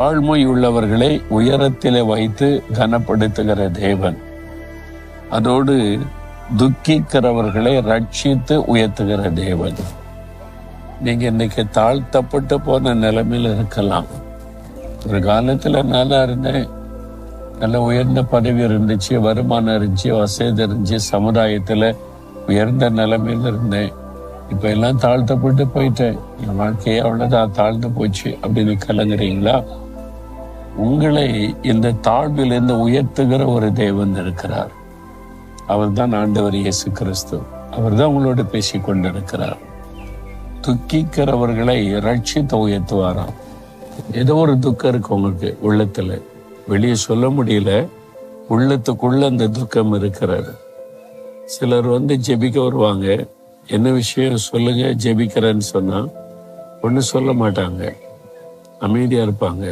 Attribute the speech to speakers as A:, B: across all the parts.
A: தாழ்மை உள்ளவர்களை உயரத்திலே வைத்து கனப்படுத்துகிற தேவன், அதோடு துக்கிக்கிறவர்களை ரட்சித்து உயர்த்துகிற தேவன். நீங்க இன்னைக்கு தாழ்த்தப்பட்டு போன நிலைமையில இருக்கலாம். ஒரு காலத்துல நல்லா இருந்தேன், நல்ல உயர்ந்த பதவி இருந்துச்சு, வருமானம் இருந்துச்சு, வசதி இருந்துச்சு, சமுதாயத்துல உயர்ந்த நிலைமையில இருந்தேன். இப்ப எல்லாம் தாழ்த்தப்பட்டு போயிட்டேன், என் வாழ்க்கையே அவ்வளவுதான், தாழ்ந்து போச்சு அப்படின்னு கலங்குறீங்களா? உங்களை இந்த தாழ்விலிருந்து உயர்த்துகிற ஒரு தேவன் இருக்கிறார். அவர் தான் ஆண்டவர் இயேசு கிறிஸ்து. அவர் தான் உங்களோட பேசிக் கொண்டிருக்கிறார். துக்கிக்கிறவர்களை ரட்சித்து உயர்த்துவாராம். ஏதோ ஒரு துக்கம் இருக்கு உங்களுக்கு உள்ளத்துல, வெளியே சொல்ல முடியல, உள்ளத்துக்குள்ள அந்த துக்கம் இருக்கிறாரு. சிலர் ஜெபிக்க வருவாங்க, என்ன விஷயம் சொல்லுங்க, ஜெபிக்கிறேன்னு சொன்னா ஒன்றும் சொல்ல மாட்டாங்க, அமைதியா இருப்பாங்க.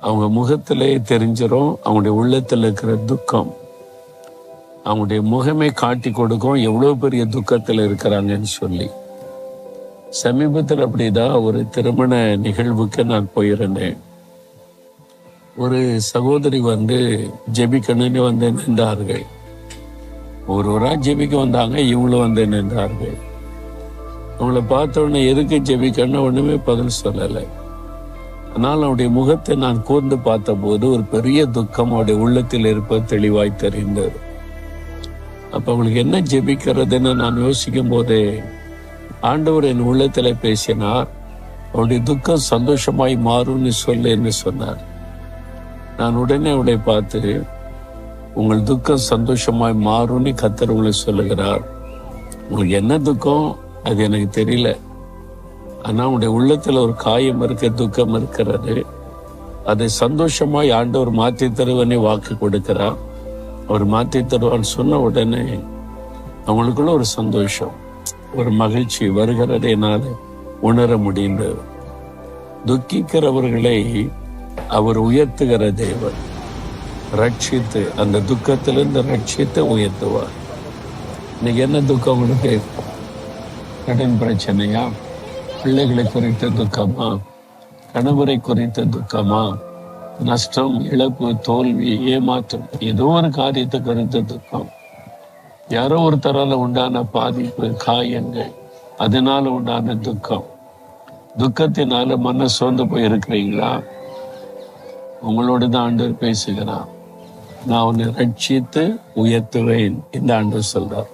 A: அவங்க முகத்திலே தெரிஞ்சிடும் அவங்களுடைய உள்ளத்துல இருக்கிற துக்கம். அவங்களுடைய முகமே காட்டி கொடுக்கும் எவ்வளவு பெரிய துக்கத்துல இருக்கிறாங்கன்னு சொல்லி. சமீபத்தில் அப்படிதான் ஒரு திருமண நிகழ்வுக்கு நான் போயிருந்தேன். ஒரு சகோதரி ஜெபிக்கணும்னு நின்றார்கள். ஒருவரா ஜெபிக்க வந்தாங்க, இவங்களும் நின்றார்கள். அவங்கள பார்த்த உடனே எதுக்கு ஜெபிக்கணும்னு ஒண்ணுமே பதில் சொல்லலை. ஆனால் அவருடைய முகத்தை நான் கூர்ந்து பார்த்த போது ஒரு பெரிய துக்கம் அவருடைய உள்ளத்தில் இருப்பது தெளிவாய் தெரிந்தது. அப்ப அவங்களுக்கு என்ன ஜெபிக்கிறதுன்னு நான் யோசிக்கும் போதே ஆண்டவர் என் உள்ளத்துல பேசினார். அவருடைய துக்கம் சந்தோஷமாய் மாறும்னு சொல்லுன்னு சொன்னார். நான் உடனே அவளை பார்த்து, உங்கள் துக்கம் சந்தோஷமாய் மாறும்னு கர்த்தர் உங்களை சொல்லுகிறார். உங்களுக்கு என்ன துக்கம் அது எனக்கு தெரியல, ஆனா உங்களுடைய உள்ளத்துல ஒரு காயம் இருக்க, துக்கம் இருக்கிறது. அதை சந்தோஷமாய் ஆண்டவர் மாற்றி தருவனே வாக்கு கொடுக்கிறார். அவர் மாற்றி தருவான்னு சொன்ன உடனே அவங்களுக்குள்ள ஒரு சந்தோஷம், ஒரு மகிழ்ச்சி வருகிறதை என்னால் உணர முடிந்தது. துக்கிக்கிறவர்களை அவர் உயர்த்துகிற தேவன், ரட்சித்து அந்த துக்கத்திலிருந்து ரட்சித்து உயர்த்துவார். இன்னைக்கு என்ன துக்கம் உங்களுக்கு? கடன் பிரச்சனையா? பிள்ளைகளை குறித்த துக்கமா? கணவரை குறித்த துக்கமா? நஷ்டம், இழப்பு, தோல்வி, ஏமாற்றம், ஏதோ ஒரு காரியத்தை குறித்த துக்கம். யாரோ ஒருத்தரால உண்டான பாதிப்பு, காயங்கள், அதனால உண்டான துக்கம். துக்கத்தினால மன சோர்ந்து போய் இருக்கிறீங்களா? உங்களோட தான் ஆண்டவர் பேசுகிறார். நான் உன்னை ரட்சித்து உயர்த்துவேன் இந்த ஆண்டவர் சொல்றார்.